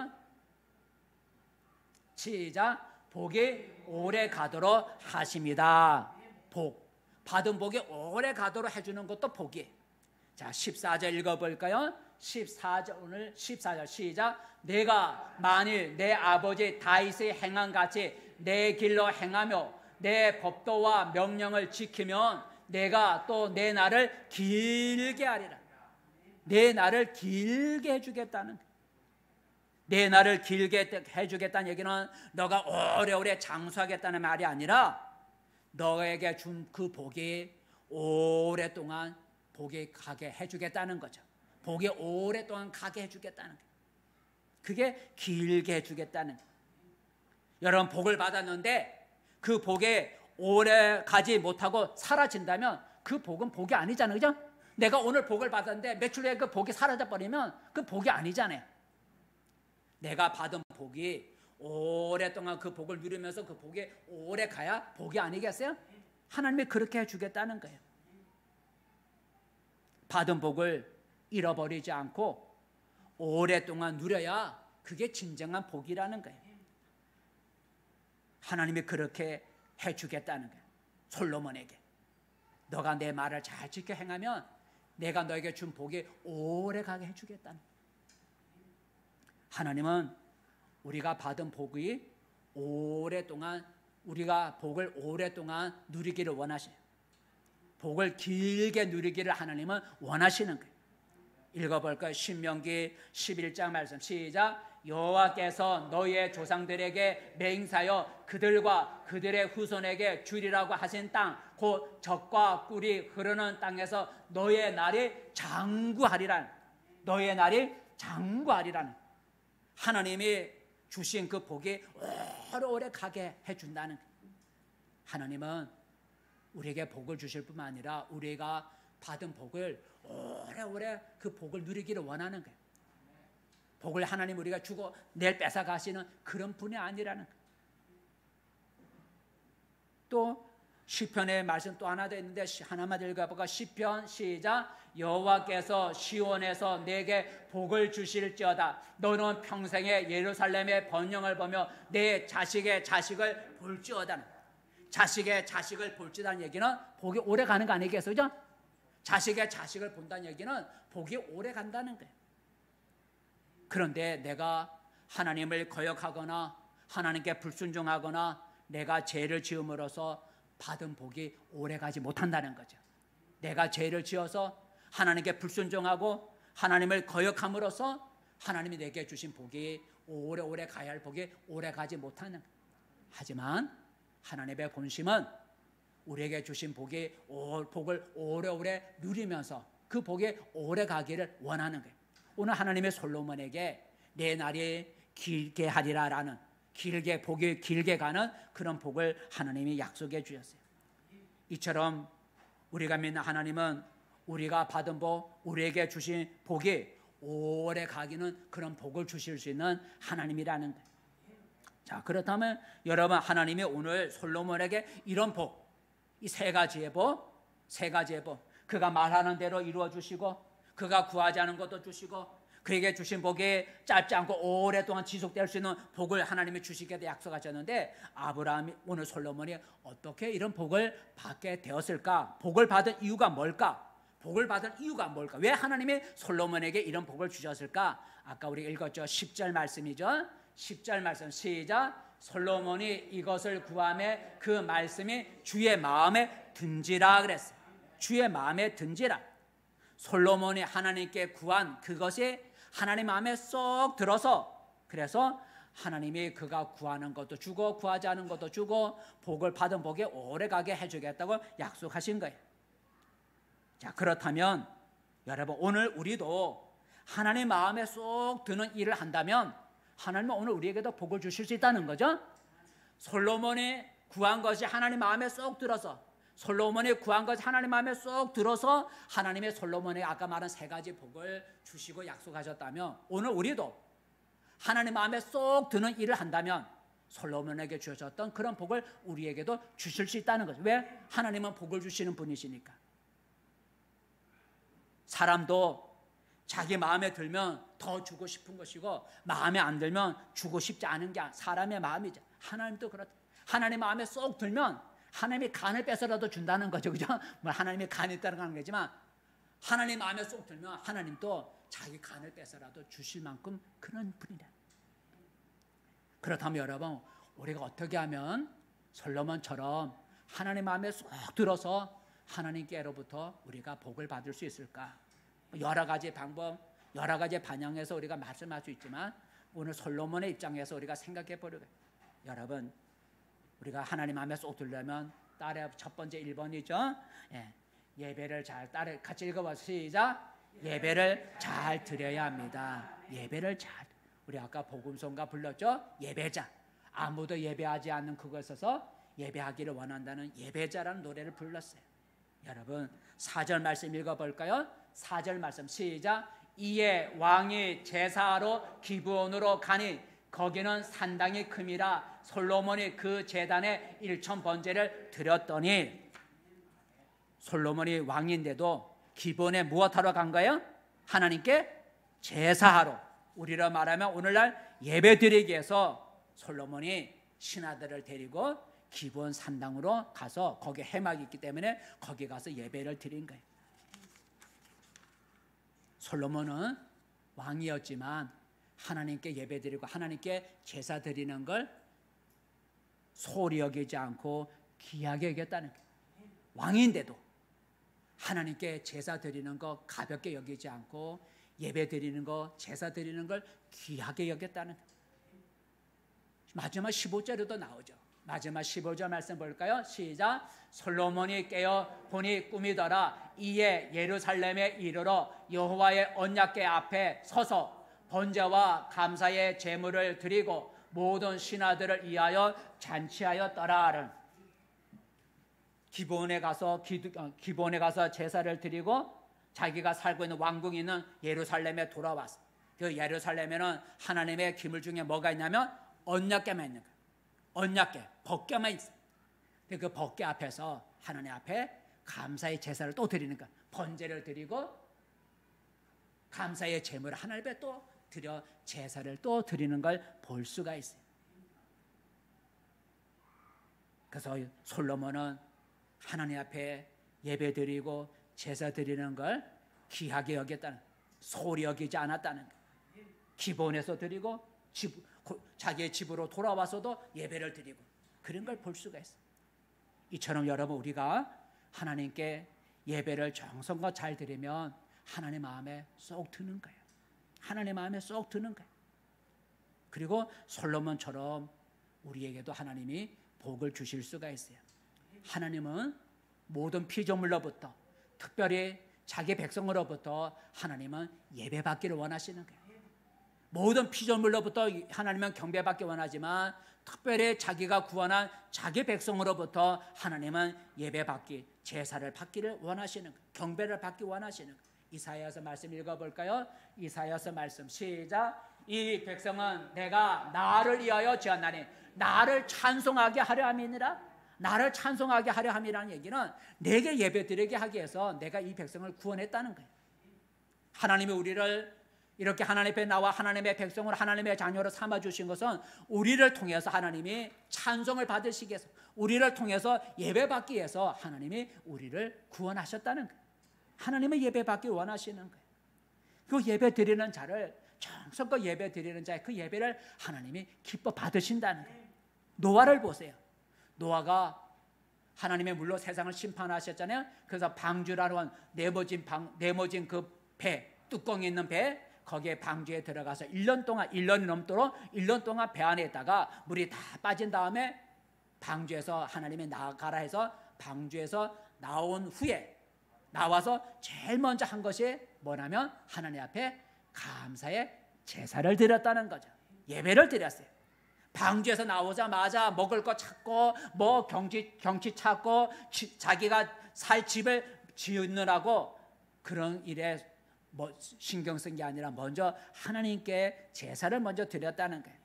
시작. 복이 오래 가도록 하십니다. 복, 받은 복이 오래 가도록 해주는 것도 복이에요. 자, 14절 읽어볼까요? 14절, 오늘 14절 시작. 내가 만일 내 아버지 다윗의 행한 같이 내 길로 행하며 내 법도와 명령을 지키면 내가 또 내 날을 길게 하리라. 내 날을 길게 해주겠다는, 내 날을 길게 해주겠다는 얘기는 너가 오래오래 장수하겠다는 말이 아니라 너에게 준 그 복이 오랫동안 복이 가게 해주겠다는 거죠. 복이 오랫동안 가게 해주겠다는 거예요. 그게 길게 해주겠다는 거예요. 여러분, 복을 받았는데 그 복에 오래 가지 못하고 사라진다면 그 복은 복이 아니잖아요. 그죠? 내가 오늘 복을 받았는데 며칠 후에 그 복이 사라져버리면 그 복이 아니잖아요. 내가 받은 복이 오랫동안 그 복을 누리면서 그 복이 오래 가야 복이 아니겠어요? 하나님이 그렇게 해주겠다는 거예요. 받은 복을 잃어버리지 않고 오랫동안 누려야 그게 진정한 복이라는 거예요. 하나님이 그렇게 해주겠다는 거예요. 솔로몬에게 너가 내 말을 잘 지켜 행하면 내가 너에게 준 복이 오래가게 해주겠다는 거예요. 하나님은 우리가 받은 복이 오랫동안, 우리가 복을 오랫동안 누리기를 원하셔요. 복을 길게 누리기를 하나님은 원하시는 거예요. 읽어볼까요? 신명기 11장 말씀 시작. 여호와께서 너희의 조상들에게 맹세하여 그들과 그들의 후손에게 주리라고 하신 땅, 곧 젖과 꿀이 흐르는 땅에서 너희의 날이 장구하리라는, 너희의 날이 장구하리라는, 하나님이 주신 그 복이 오래오래 가게 해준다는 거예요. 하나님은 우리에게 복을 주실 뿐만 아니라 우리가 받은 복을 오래오래 그 복을 누리기를 원하는 거예요. 복을 하나님 우리가 주고 내일 뺏어가시는 그런 분이 아니라는 거예요. 또 시편의 말씀 또 하나 더 있는데 하나만 읽어볼까? 시편 시작. 여호와께서 시온에서 내게 복을 주실지어다. 너는 평생에 예루살렘의 번영을 보며 내 자식의 자식을 볼지어다. 자식의 자식을 볼지다는 얘기는 복이 오래 가는 거 아니겠어요? 자식의 자식을 본다는 얘기는 복이 오래 간다는 거예요. 그런데 내가 하나님을 거역하거나 하나님께 불순종하거나 내가 죄를 지음으로써 받은 복이 오래가지 못한다는 거죠. 내가 죄를 지어서 하나님께 불순종하고 하나님을 거역함으로써 하나님이 내게 주신 복이 오래오래 가야 할 복이 오래가지 못하는 거예요. 하지만 하나님의 본심은 우리에게 주신 복을 오래오래 누리면서 그 복이 오래가기를 원하는 거예요. 오늘 하나님의 솔로몬에게 내 날이 길게 하리라라는, 길게 복이 길게 가는 그런 복을 하나님이 약속해 주셨어요. 이처럼 우리가 믿는 하나님은 우리가 받은 복, 우리에게 주신 복이 오래 가기는 그런 복을 주실 수 있는 하나님이라는 거예요. 자, 그렇다면 여러분, 하나님이 오늘 솔로몬에게 이런 복, 이 세 가지의 복, 그가 말하는 대로 이루어 주시고 그가 구하지 않은 것도 주시고 그에게 주신 복이 짧지 않고 오랫동안 지속될 수 있는 복을 하나님이 주시겠다 약속하셨는데, 아브라함이, 오늘 솔로몬이 어떻게 이런 복을 받게 되었을까? 복을 받은 이유가 뭘까? 왜 하나님이 솔로몬에게 이런 복을 주셨을까? 아까 우리 읽었죠. 10절 말씀이죠. 10절 말씀 시작. 솔로몬이 이것을 구하매 그 말씀이 주의 마음에 든지라 그랬어요. 주의 마음에 든지라. 솔로몬이 하나님께 구한 그것이 하나님 마음에 쏙 들어서, 그래서 하나님이 그가 구하는 것도 주고 구하지 않은 것도 주고 복을 받은 복이 오래가게 해주겠다고 약속하신 거예요. 자, 그렇다면 여러분, 오늘 우리도 하나님 마음에 쏙 드는 일을 한다면 하나님은 오늘 우리에게도 복을 주실 수 있다는 거죠. 솔로몬이 구한 것이 하나님 마음에 쏙 들어서, 솔로몬이 구한 것이 하나님 마음에 쏙 들어서 하나님의 솔로몬에게 아까 말한 세 가지 복을 주시고 약속하셨다면, 오늘 우리도 하나님 마음에 쏙 드는 일을 한다면 솔로몬에게 주셨던 그런 복을 우리에게도 주실 수 있다는 거죠. 왜? 하나님은 복을 주시는 분이시니까. 사람도 자기 마음에 들면 더 주고 싶은 것이고 마음에 안 들면 주고 싶지 않은 게 사람의 마음이죠. 하나님도 그렇다. 하나님 마음에 쏙 들면 하나님이 간을 빼서라도 준다는 거죠. 그죠? 뭐 하나님이 간이 따라가는 거지만 하나님 마음에 쏙 들면 하나님도 자기 간을 빼서라도 주실 만큼 그런 분이다. 그렇다면 여러분, 우리가 어떻게 하면 솔로몬처럼 하나님 마음에 쏙 들어서 하나님께로부터 우리가 복을 받을 수 있을까? 여러 가지 방법, 여러 가지 반영해서 우리가 말씀할 수 있지만 오늘 솔로몬의 입장에서 우리가 생각해 보려고. 여러분, 우리가 하나님 마음에 쏙 들려면 따라 첫 번째 1번이죠. 예배를 잘 따라 같이 읽어봐. 시작. 예배를 잘 드려야 합니다. 예배를 잘. 우리 아까 복음송가 불렀죠. 예배자. 아무도 예배하지 않는 그것에서 예배하기를 원한다는 예배자라는 노래를 불렀어요. 여러분, 4절 말씀 읽어볼까요? 4절 말씀 시작. 이에 왕이 제사하러 기브온으로 가니 거기는 산당이 큼이라 솔로몬이 그 제단에 1000번제를 드렸더니, 솔로몬이 왕인데도 기브온에 무엇하러 간 거예요? 하나님께 제사하러, 우리로 말하면 오늘날 예배 드리기 위해서 솔로몬이 신하들을 데리고 기브온 산당으로 가서 거기에 해막이 있기 때문에 거기 가서 예배를 드린 거예요. 솔로몬은 왕이었지만 하나님께 예배드리고 하나님께 제사 드리는 걸 소홀히 여기지 않고 귀하게 여겼다는 거예요. 왕인데도 하나님께 제사 드리는 거 가볍게 여기지 않고 예배 드리는 거, 제사 드리는 걸 귀하게 여겼다는 거예요. 마지막 15절에도 나오죠. 마지막 15절 말씀 볼까요? 시작. 솔로몬이 깨어 보니 꿈이더라. 이에 예루살렘에 이르러 여호와의 언약궤 앞에 서서 번제와 감사의 제물을 드리고 모든 신하들을 위하여 잔치하였더라. 기브온에 가서 제사를 드리고 자기가 살고 있는 왕궁이 있는 예루살렘에 돌아왔어. 그 예루살렘에는 하나님의 기물 중에 뭐가 있냐면 언약궤만 있는 거예요. 언약궤, 법궤만 있어요. 그 법궤 앞에서 하나님 앞에 감사의 제사를 또 드리는 거예요. 번제를 드리고 감사의 제물을 하나님 앞에 또 드려 제사를 또 드리는 걸 볼 수가 있어요. 그래서 솔로몬은 하나님 앞에 예배 드리고 제사 드리는 걸 귀하게 여겼다는, 소홀히 여기지 않았다는 거예요. 기본에서 드리고 자기의 집으로 돌아와서도 예배를 드리고 그런 걸 볼 수가 있어요. 이처럼 여러분 우리가 하나님께 예배를 정성껏 잘 드리면 하나님 마음에 쏙 드는 거예요. 하나님 마음에 쏙 드는 거예요. 그리고 솔로몬처럼 우리에게도 하나님이 복을 주실 수가 있어요. 하나님은 모든 피조물로부터 특별히 자기 백성으로부터 하나님은 예배받기를 원하시는 거예요. 모든 피조물로부터 하나님은 경배받기 원하지만 특별히 자기가 구원한 자기 백성으로부터 하나님은 예배받기, 제사를 받기를 원하시는 거예요. 경배를 받기 원하시는 거예요. 이사야서 말씀 읽어볼까요? 이사야서 말씀 시작. 이 백성은 내가 나를 위하여 지었나니 나를 찬송하게 하려 함이니라. 나를 찬송하게 하려 함이라는 얘기는 내게 예배드리게 하기 위해서 내가 이 백성을 구원했다는 거예요. 하나님이 우리를 이렇게 하나님 앞에 나와 하나님의 백성을 하나님의 자녀로 삼아주신 것은 우리를 통해서 하나님이 찬송을 받으시기 위해서, 우리를 통해서 예배받기 위해서 하나님이 우리를 구원하셨다는 거예요. 하나님은 예배받기 원하시는 거예요. 그 예배드리는 자를, 정성껏 예배드리는 자의 그 예배를 하나님이 기뻐 받으신다는 거예요. 노아를 보세요. 노아가 하나님의 물로 세상을 심판하셨잖아요. 그래서 방주라는 네모진 그 배, 뚜껑이 있는 배, 거기에 방주에 들어가서 1년이 넘도록 1년 동안 배 안에 있다가 물이 다 빠진 다음에 방주에서 하나님이 나가라 해서 방주에서 나온 후에 나와서 제일 먼저 한 것이 뭐냐면 하나님 앞에 감사의 제사를 드렸다는 거죠. 예배를 드렸어요. 방주에서 나오자마자 먹을 거 찾고 뭐 경치 찾고 자기가 살 집을 지으느라고 그런 일에 뭐 신경 쓴 게 아니라 먼저 하나님께 제사를 먼저 드렸다는 거예요.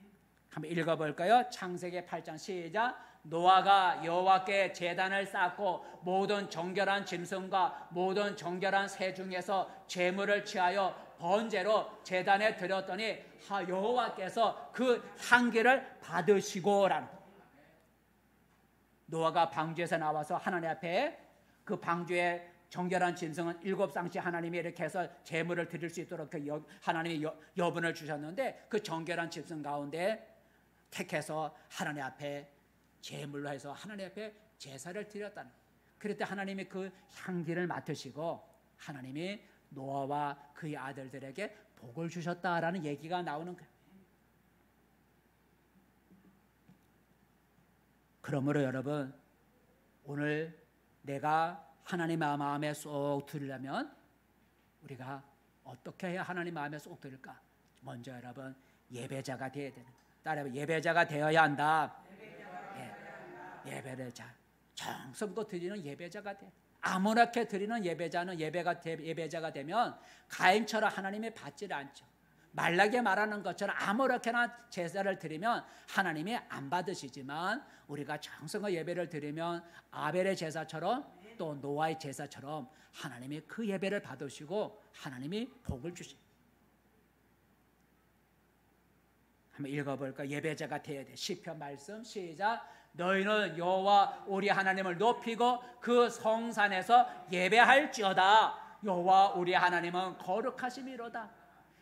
한번 읽어볼까요? 창세기 8장 시작. 노아가 여호와께 제단을 쌓고 모든 정결한 짐승과 모든 정결한 새 중에서 제물을 취하여 번제로 제단에 드렸더니 여호와께서 그 향기를 받으시고라는. 노아가 방주에서 나와서 하나님 앞에 그 방주에 정결한 짐승은 7쌍씩 하나님이 이렇게 해서 제물을 드릴 수 있도록 하나님이 여분을 주셨는데 그 정결한 짐승 가운데 택해서 하나님 앞에 제물로 해서 하나님 앞에 제사를 드렸다는. 그럴 때 하나님이 그 향기를 맡으시고 하나님이 노아와 그의 아들들에게 복을 주셨다라는 얘기가 나오는 거예요. 그러므로 여러분 오늘 내가 하나님의 마음에 쏙 들으려면 우리가 어떻게 해야 하나님 마음에 쏙 들을까? 먼저 여러분 예배자가 되어야 되는 거예요. 따라해 예배자가 되어야 한다. 예배를 잘 정성껏 드리는 예배자가 돼. 아무렇게 드리는 예배자는 예배자가 되면 가인처럼 하나님이 받지를 않죠. 말라게 말하는 것처럼 아무렇게나 제사를 드리면 하나님이 안 받으시지만 우리가 정성껏 예배를 드리면 아벨의 제사처럼 또 노아의 제사처럼 하나님이 그 예배를 받으시고 하나님이 복을 주십니다. 한번 읽어볼까? 예배자가 되어야 돼. 시편 말씀 시작. 너희는 여호와 우리 하나님을 높이고 그 성산에서 예배할지어다. 여호와 우리 하나님은 거룩하심이로다.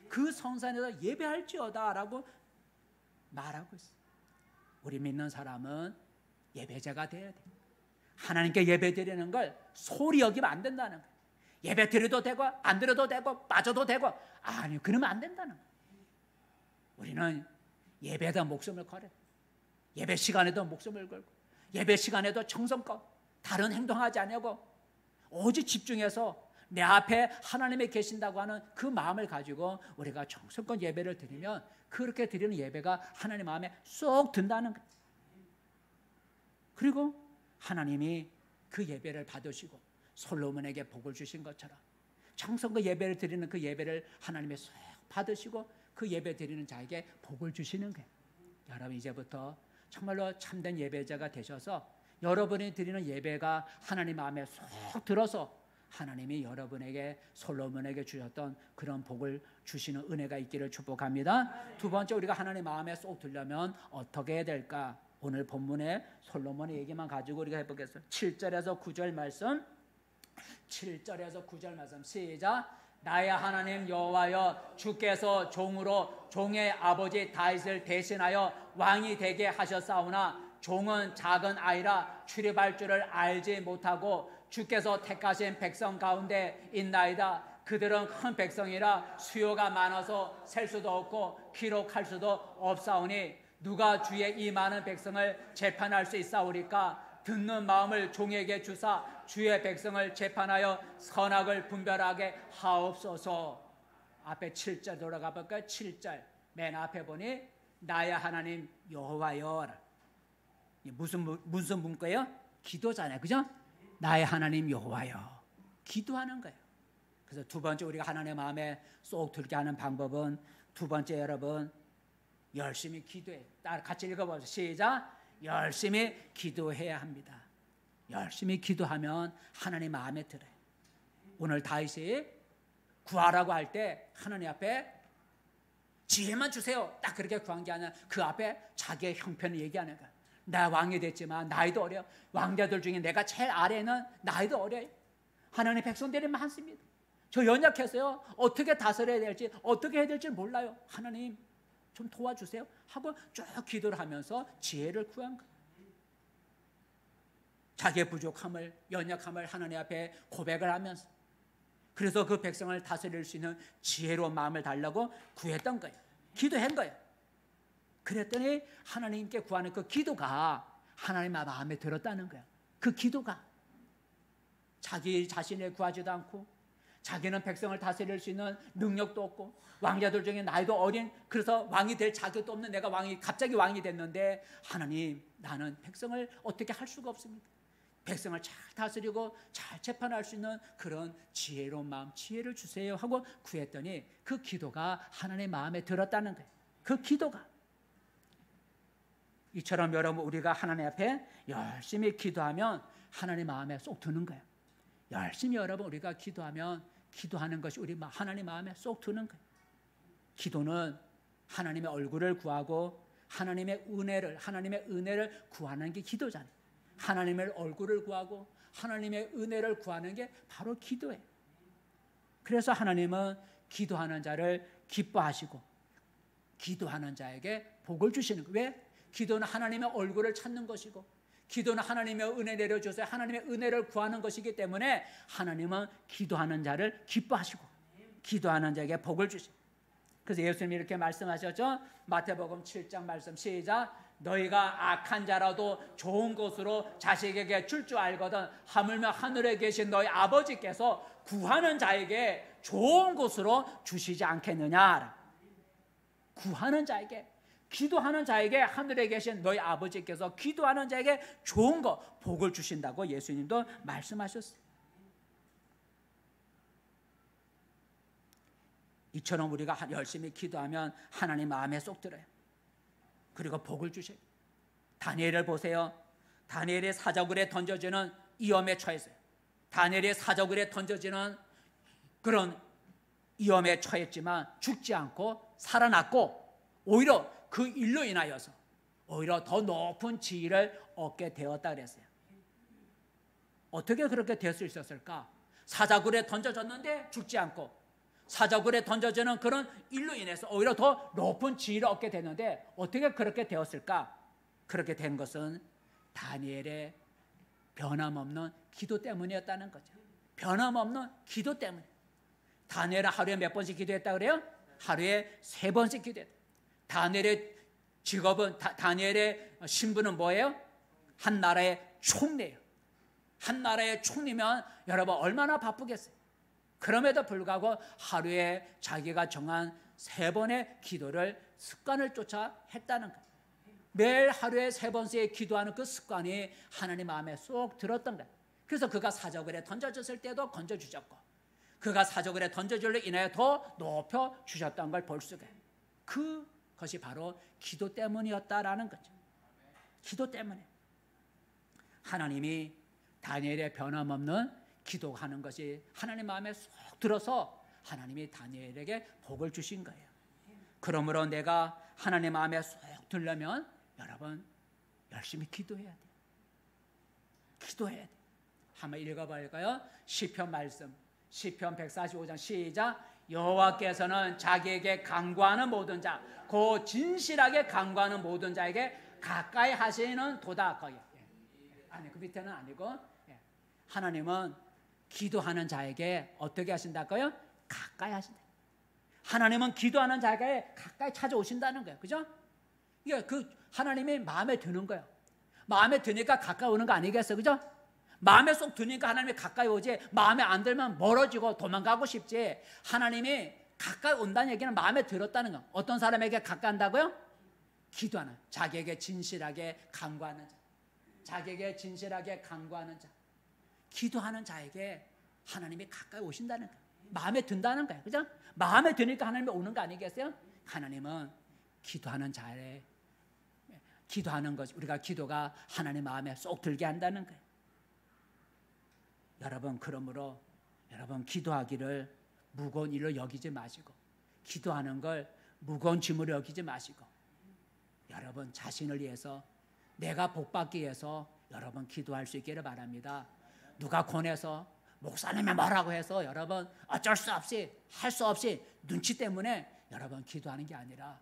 그 성산에서 예배할지어다 라고 말하고 있어. 우리 믿는 사람은 예배자가 돼야 돼. 하나님께 예배 드리는 걸 소리 여기면 안 된다는 거야. 예배 드려도 되고 안 드려도 되고 빠져도 되고, 아니 그러면 안 된다는 거야. 우리는 예배에다 목숨을 걸어. 예배 시간에도 목숨을 걸고, 예배 시간에도 정성껏 다른 행동하지 않냐고 오직 집중해서 내 앞에 하나님이 계신다고 하는 그 마음을 가지고 우리가 정성껏 예배를 드리면, 그렇게 드리는 예배가 하나님 마음에 쏙 든다는 거예요. 그리고 하나님이 그 예배를 받으시고 솔로몬에게 복을 주신 것처럼 정성껏 예배를 드리는 그 예배를 하나님이 쏙 받으시고 그 예배 드리는 자에게 복을 주시는 거예요. 여러분 이제부터 정말로 참된 예배자가 되셔서 여러분이 드리는 예배가 하나님 마음에 쏙 들어서 하나님이 여러분에게 솔로몬에게 주셨던 그런 복을 주시는 은혜가 있기를 축복합니다. 두 번째, 우리가 하나님 마음에 쏙 들려면 어떻게 해야 될까? 오늘 본문에 솔로몬의 얘기만 가지고 우리가 해보겠습니다. 7절에서 9절 말씀, 7절에서 9절 말씀 시작. 나의 하나님 여호와여, 주께서 종으로 종의 아버지 다윗을 대신하여 왕이 되게 하셨사오나 종은 작은 아이라 출입할 줄을 알지 못하고 주께서 택하신 백성 가운데 있나이다. 그들은 큰 백성이라 수요가 많아서 셀 수도 없고 기록할 수도 없사오니 누가 주의 이 많은 백성을 재판할 수 있사오리까? 듣는 마음을 종에게 주사 주의 백성을 재판하여 선악을 분별하게 하옵소서. 앞에 7절 돌아가 볼까요? 7절 맨 앞에 보니 나의 하나님 여호와여. 무슨 문구예요? 기도잖아요, 그죠? 나의 하나님 여호와여, 기도하는 거예요. 그래서 두 번째, 우리가 하나님의 마음에 쏙 들게 하는 방법은, 두 번째, 여러분 열심히 기도해. 같이 읽어보세요. 시작. 열심히 기도해야 합니다. 열심히 기도하면 하나님 마음에 들어요. 오늘 다윗이 구하라고 할 때 하나님 앞에 지혜만 주세요 딱 그렇게 구한 게 아니라 그 앞에 자기의 형편을 얘기하는 거예요. 나 왕이 됐지만 나이도 어려. 왕자들 중에 내가 제일 아래는 나이도 어려요. 하나님 백성들이 많습니다. 저 연약해서요, 어떻게 다스려야 될지, 어떻게 해야 될지 몰라요. 하나님 좀 도와주세요 하고 쭉 기도를 하면서 지혜를 구한 거예요. 자기의 부족함을, 연약함을 하나님 앞에 고백을 하면서, 그래서 그 백성을 다스릴 수 있는 지혜로운 마음을 달라고 구했던 거예요. 기도한 거예요. 그랬더니 하나님께 구하는 그 기도가 하나님 마음에 들었다는 거예요. 그 기도가 자기 자신을 구하지도 않고, 자기는 백성을 다스릴 수 있는 능력도 없고, 왕자들 중에 나이도 어린, 그래서 왕이 될 자격도 없는 내가 갑자기 왕이 됐는데, 하나님 나는 백성을 어떻게 할 수가 없습니다. 백성을 잘 다스리고 잘 재판할 수 있는 그런 지혜로운 마음, 지혜를 주세요 하고 구했더니 그 기도가 하나님의 마음에 들었다는 거예요. 그 기도가. 이처럼 여러분, 우리가 하나님 앞에 열심히 기도하면 하나님 마음에 쏙 드는 거예요. 열심히 여러분 우리가 기도하면, 기도하는 것이 우리 하나님 마음에 쏙 드는 거예요. 기도는 하나님의 얼굴을 구하고 하나님의 은혜를 구하는 게 기도잖아요. 하나님의 얼굴을 구하고 하나님의 은혜를 구하는 게 바로 기도예요. 그래서 하나님은 기도하는 자를 기뻐하시고 기도하는 자에게 복을 주시는 거예요. 왜? 기도는 하나님의 얼굴을 찾는 것이고, 기도는 하나님의 은혜 내려줘서 하나님의 은혜를 구하는 것이기 때문에 하나님은 기도하는 자를 기뻐하시고 기도하는 자에게 복을 주시고. 그래서 예수님이 이렇게 말씀하셨죠. 마태복음 7장 말씀 시작. 너희가 악한 자라도 좋은 것으로 자식에게 줄 줄 알거든 하물며 하늘에 계신 너희 아버지께서 구하는 자에게 좋은 것으로 주시지 않겠느냐. 구하는 자에게, 기도하는 자에게 하늘에 계신 너희 아버지께서 기도하는 자에게 좋은 거, 복을 주신다고 예수님도 말씀하셨어요. 이처럼 우리가 열심히 기도하면 하나님 마음에 쏙 들어요. 그리고 복을 주셔요. 다니엘을 보세요. 다니엘의 사자굴에 던져지는 위험에 처했어요. 다니엘의 사자굴에 던져지는 그런 위험에 처했지만 죽지 않고 살아났고, 오히려 그 일로 인하여서 오히려 더 높은 지위를 얻게 되었다 그랬어요. 어떻게 그렇게 될 수 있었을까? 사자굴에 던져졌는데 죽지 않고 사자굴에 던져지는 그런 일로 인해서 오히려 더 높은 지위를 얻게 되는데 어떻게 그렇게 되었을까? 그렇게 된 것은 다니엘의 변함없는 기도 때문이었다는 거죠. 변함없는 기도 때문에. 다니엘은 하루에 몇 번씩 기도했다 그래요? 하루에 3번씩 기도했다. 다니엘의 직업은 다니엘의 신분은 뭐예요? 한 나라의 총리예요. 한 나라의 총리면 여러분 얼마나 바쁘겠어요. 그럼에도 불구하고 하루에 자기가 정한 3번의 기도를 습관을 쫓아 했다는 거예요. 매일 하루에 3번씩 기도하는 그 습관이 하나님 마음에 쏙 들었던 거예요. 그래서 그가 사자굴에 던져졌을 때도 건져주셨고 그가 사자굴에 던져줄로 인하여 더 높여주셨다는 걸 볼 수가 있어요. 그것이 바로 기도 때문이었다라는 거죠. 기도 때문에 하나님이 다니엘의 변함없는 기도하는 것이 하나님 마음에 쏙 들어서 하나님이 다니엘에게 복을 주신 거예요. 그러므로 내가 하나님 마음에 쏙 들려면 여러분 열심히 기도해야 돼요. 기도해야 돼요. 한번 읽어볼까요? 시편 말씀 시편 145장 시작. 여호와께서는 자기에게 간구하는 모든 자 곧 진실하게 간구하는 모든 자에게 가까이 하시는 도다. 거기 아니 그 밑에는 아니고 하나님은 기도하는 자에게 어떻게 하신다고요? 가까이 하신다. 하나님은 기도하는 자에게 가까이 찾아오신다는 거예요. 그죠? 이게 그 하나님이 마음에 드는 거예요. 마음에 드니까 가까이 오는 거 아니겠어요? 그죠? 마음에 쏙 드니까 하나님이 가까이 오지 마음에 안 들면 멀어지고 도망가고 싶지 하나님이 가까이 온다는 얘기는 마음에 들었다는 거. 어떤 사람에게 가까이 한다고요? 기도하는 자기에게 진실하게 간구하는 자 자기에게 진실하게 간구하는 자 기도하는 자에게 하나님이 가까이 오신다는 거예요. 마음에 든다는 거예요. 그죠? 마음에 드니까 하나님이 오는 거 아니겠어요? 하나님은 기도하는 자에 기도하는 것 우리가 기도가 하나님 마음에 쏙 들게 한다는 거예요. 여러분 그러므로 여러분 기도하기를 무거운 일로 여기지 마시고 기도하는 걸 무거운 짐으로 여기지 마시고 여러분 자신을 위해서 내가 복받기 위해서 여러분 기도할 수 있기를 바랍니다. 누가 권해서 목사님이 뭐라고 해서 여러분 어쩔 수 없이 할 수 없이 눈치 때문에 여러분 기도하는 게 아니라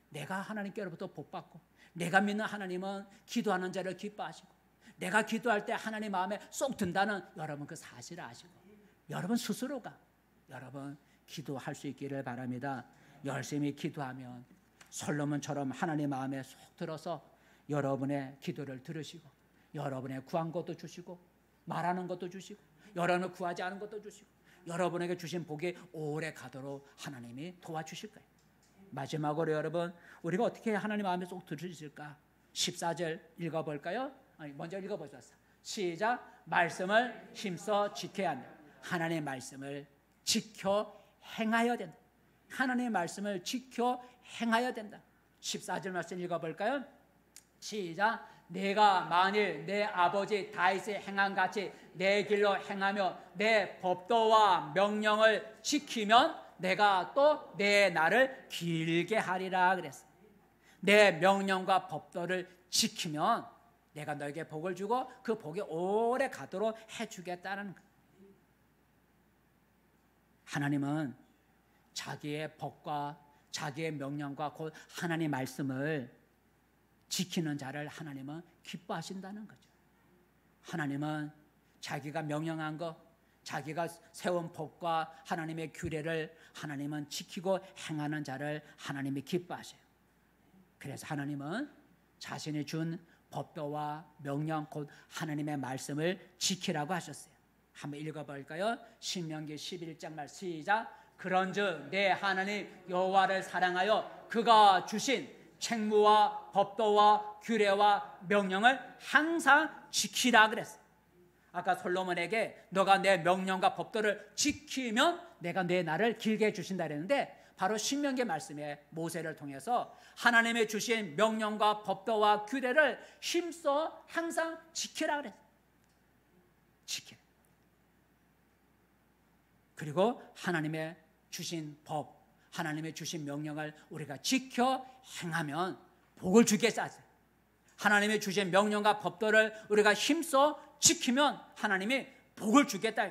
내가 하나님께로부터 복받고 내가 믿는 하나님은 기도하는 자를 기뻐하시고 내가 기도할 때 하나님 마음에 쏙 든다는 여러분 그 사실을 아시고 여러분 스스로가 여러분 기도할 수 있기를 바랍니다. 열심히 기도하면 솔로몬처럼 하나님 마음에 쏙 들어서 여러분의 기도를 들으시고 여러분의 구한 것도 주시고 말하는 것도 주시고 여러분을 구하지 않은 것도 주시고 여러분에게 주신 복이 오래 가도록 하나님이 도와주실 거예요. 마지막으로 여러분 우리가 어떻게 하나님 마음에 쏙 들으실까? 14절 읽어볼까요? 먼저 읽어보세요. 시작. 말씀을 힘써 지켜야 한다. 하나님의 말씀을 지켜 행하여야 된다. 하나님의 말씀을 지켜 행하여야 된다. 14절 말씀 읽어볼까요? 시작. 내가 만일 내 아버지 다윗이 행한 같이 내 길로 행하며 내 법도와 명령을 지키면 내가 또 내 날을 길게 하리라 그랬어. 내 명령과 법도를 지키면 내가 너에게 복을 주고 그 복이 오래 가도록 해주겠다는 거예요. 하나님은 자기의 법과 자기의 명령과 곧 하나님의 말씀을 지키는 자를 하나님은 기뻐하신다는 거죠. 하나님은 자기가 명령한 것, 자기가 세운 법과 하나님의 규례를 하나님은 지키고 행하는 자를 하나님이 기뻐하셔요. 그래서 하나님은 자신이 준 법도와 명령 곧 하나님의 말씀을 지키라고 하셨어요. 한번 읽어볼까요? 신명기 11장 말 시작. 그런즉 내 하나님 여호와를 사랑하여 그가 주신 책무와 법도와 규례와 명령을 항상 지키라 그랬어요. 아까 솔로몬에게 너가 내 명령과 법도를 지키면 내가 내 날을 길게 해주신다 그랬는데 바로 신명기 말씀에 모세를 통해서 하나님의 주신 명령과 법도와 규례를 힘써 항상 지키라 그랬어요. 지키라. 그리고 하나님의 주신 법, 하나님의 주신 명령을 우리가 지켜 행하면 복을 주겠다. 하나님의 주신 명령과 법도를 우리가 힘써 지키면 하나님이 복을 주겠다.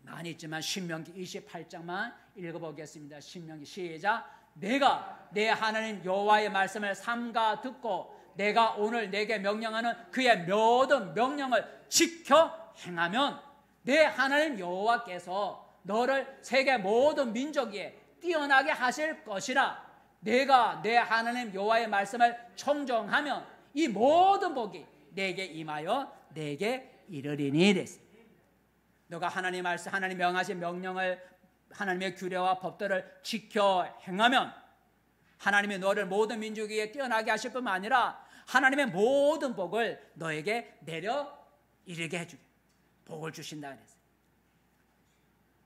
많이 있지만 신명기 28장만 읽어보겠습니다. 신명기 시작. 내가 내 하나님 여호와의 말씀을 삼가 듣고 내가 오늘 내게 명령하는 그의 모든 명령을 지켜 행하면 내 하나님 여호와께서 너를 세계 모든 민족 위에 뛰어나게 하실 것이라. 내가 내 하나님 여호와의 말씀을 청종하면 이 모든 복이 내게 임하여 내게 이르리니 이랬어요. 너가 하나님 말씀, 하나님 명하신 명령을, 하나님의 규례와 법들을 지켜 행하면 하나님이 너를 모든 민족 위에 뛰어나게 하실 뿐만 아니라 하나님의 모든 복을 너에게 내려 이르게 해주게, 복을 주신다 그랬어요.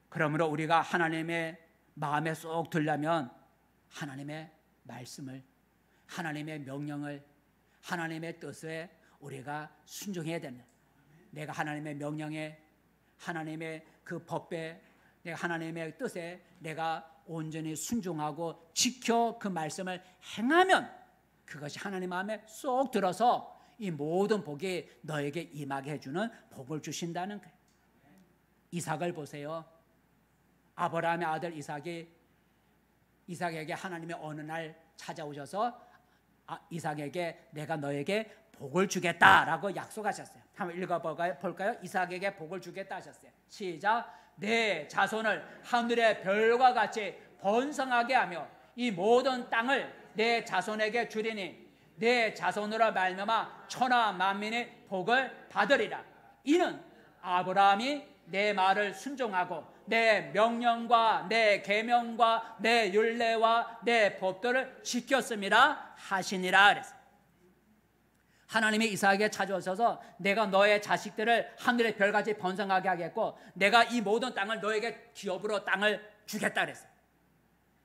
그러므로 우리가 하나님의 마음에 쏙 들려면 하나님의 말씀을, 하나님의 명령을, 하나님의 뜻에 우리가 순종해야 된다. 내가 하나님의 명령에, 하나님의 그 법에, 내가 하나님의 뜻에 내가 온전히 순종하고 지켜 그 말씀을 행하면 그것이 하나님 마음에 쏙 들어서 이 모든 복이 너에게 임하게 해주는 복을 주신다는 거예요. 이삭을 보세요. 아브라함의 아들 이삭에게 하나님이 어느 날 찾아오셔서 이삭에게 내가 너에게 복을 주겠다라고 약속하셨어요. 한번 읽어볼까요? 이삭에게 복을 주겠다 하셨어요. 시작. 내 자손을 하늘의 별과 같이 번성하게 하며 이 모든 땅을 내 자손에게 주리니 내 자손으로 말미암아 천하 만민의 복을 받으리라. 이는 아브라함이 내 말을 순종하고 내 명령과 내 계명과 내 율례와 내 법도를 지켰음이라 하시니라 그랬어요. 하나님이 이삭에게 찾아오셔서 내가 너의 자식들을 하늘의 별같이 번성하게 하겠고 내가 이 모든 땅을 너에게 기업으로 땅을 주겠다 그랬어요.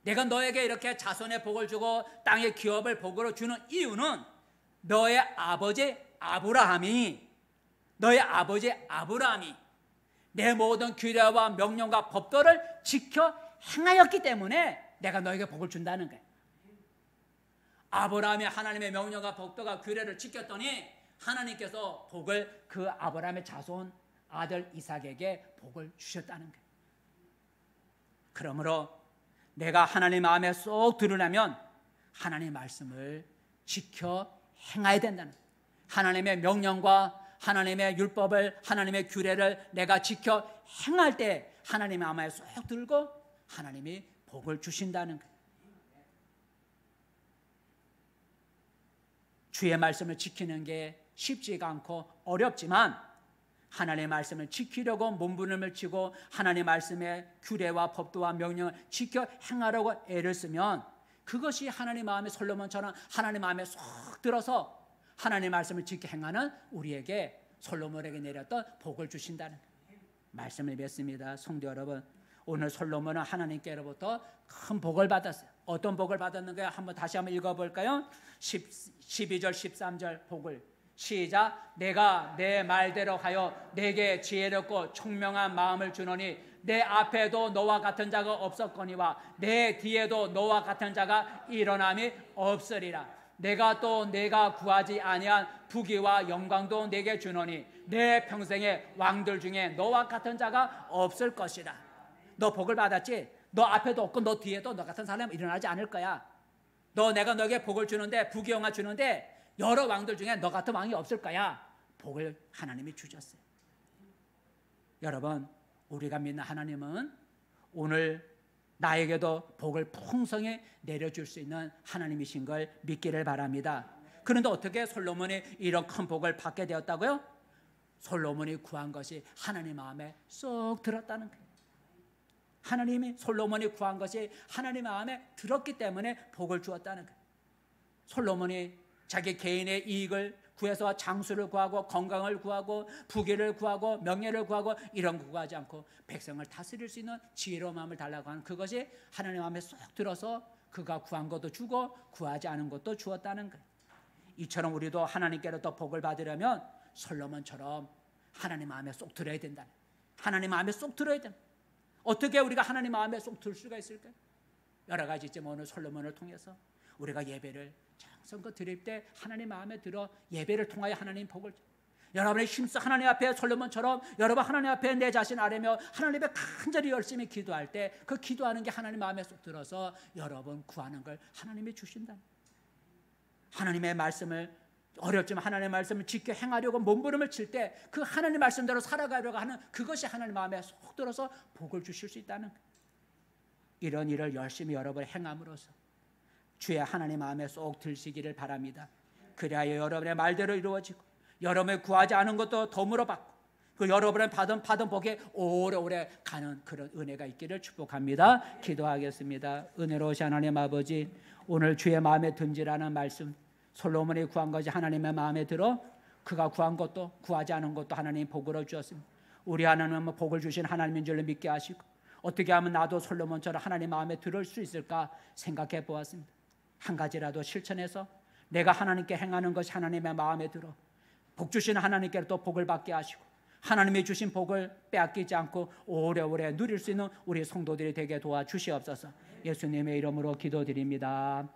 내가 너에게 이렇게 자손의 복을 주고 땅의 기업을 복으로 주는 이유는 너의 아버지 아브라함이 내 모든 규례와 명령과 법도를 지켜 행하였기 때문에 내가 너에게 복을 준다는 거예요. 아브라함이 하나님의 명령과 법도가 규례를 지켰더니 하나님께서 복을 그 아브라함의 자손 아들 이삭에게 복을 주셨다는 거예요. 그러므로 내가 하나님 마음에 쏙 들으려면 하나님의 말씀을 지켜 행해야 된다는 거예요. 하나님의 명령과 하나님의 율법을, 하나님의 규례를 내가 지켜 행할 때 하나님의 마음에 쏙 들고 하나님이 복을 주신다는 거예요. 주의 말씀을 지키는 게 쉽지가 않고 어렵지만 하나님의 말씀을 지키려고 몸부림을 치고 하나님의 말씀의 규례와 법도와 명령을 지켜 행하려고 애를 쓰면 그것이 하나님 마음에 솔로몬처럼 하나님 마음에 쏙 들어서 하나님의 말씀을 지켜 행하는 우리에게 솔로몬에게 내렸던 복을 주신다는 말씀을 뵙습니다. 성도 여러분, 오늘 솔로몬은 하나님께로부터 큰 복을 받았어요. 어떤 복을 받았는가 한번 다시 한번 읽어볼까요? 12절 13절 복을 시작. 내가 내 말대로 하여 내게 지혜롭고 총명한 마음을 주노니 내 앞에도 너와 같은 자가 없었거니와 내 뒤에도 너와 같은 자가 일어남이 없으리라. 내가 또 내가 구하지 아니한 부귀와 영광도 내게 주노니 내 평생의 왕들 중에 너와 같은 자가 없을 것이라. 너 복을 받았지? 너 앞에도 없고 너 뒤에도 너 같은 사람은 일어나지 않을 거야. 내가 너에게 복을 주는데 부귀 영화 주는데 여러 왕들 중에 너 같은 왕이 없을 거야. 복을 하나님이 주셨어요. 여러분, 우리가 믿는 하나님은 오늘 나에게도 복을 풍성히 내려줄 수 있는 하나님이신 걸 믿기를 바랍니다. 그런데 어떻게 솔로몬이 이런 큰 복을 받게 되었다고요? 솔로몬이 구한 것이 하나님 마음에 쏙 들었다는 거예요. 하나님이 솔로몬이 구한 것이 하나님 마음에 들었기 때문에 복을 주었다는 거예요. 솔로몬이 자기 개인의 이익을 구해서 장수를 구하고 건강을 구하고 부귀를 구하고 명예를 구하고 이런 거 구하지 않고 백성을 다스릴 수 있는 지혜로운 마음을 달라고 하는 그것이 하나님 마음에 쏙 들어서 그가 구한 것도 주고 구하지 않은 것도 주었다는 거예요. 이처럼 우리도 하나님께로부터 복을 받으려면 솔로몬처럼 하나님 마음에 쏙 들어야 된다. 하나님 마음에 쏙 들어야 된다. 어떻게 우리가 하나님 마음에 쏙 들 수가 있을까요? 여러 가지 있지만 오늘 솔로몬을 통해서 우리가 예배를 정성껏 드릴 때 하나님 마음에 들어 예배를 통하여 하나님 복을 줘. 여러분의 힘써 하나님 앞에 솔로몬처럼 여러분 하나님 앞에 내 자신 아뢰며 하나님 앞에 간절히 열심히 기도할 때 그 기도하는 게 하나님 마음에 쏙 들어서 여러분 구하는 걸 하나님이 주신다. 하나님의 말씀을 어렵지만 하나님의 말씀을 지켜 행하려고 몸부림을 칠 때 그 하나님 말씀대로 살아가려고 하는 그것이 하나님 마음에 쏙 들어서 복을 주실 수 있다는 거예요. 이런 일을 열심히 여러분 행함으로써 주의 하나님 마음에 쏙 들시기를 바랍니다. 그래야 여러분의 말대로 이루어지고 여러분이 구하지 않은 것도 덤으로 받고 그 여러분의 받은 복에 오래오래 가는 그런 은혜가 있기를 축복합니다. 기도하겠습니다. 은혜로우신 하나님 아버지, 오늘 주의 마음에 든지라는 말씀, 솔로몬이 구한 것이 하나님의 마음에 들어 그가 구한 것도 구하지 않은 것도 하나님 복으로 주었습니다. 우리 하나님은 복을 주신 하나님인 줄로 믿게 하시고 어떻게 하면 나도 솔로몬처럼 하나님 마음에 들을 수 있을까 생각해 보았습니다. 한 가지라도 실천해서 내가 하나님께 행하는 것이 하나님의 마음에 들어 복 주신 하나님께 또 복을 받게 하시고 하나님이 주신 복을 빼앗기지 않고 오래오래 누릴 수 있는 우리 성도들이 되게 도와주시옵소서. 예수님의 이름으로 기도드립니다.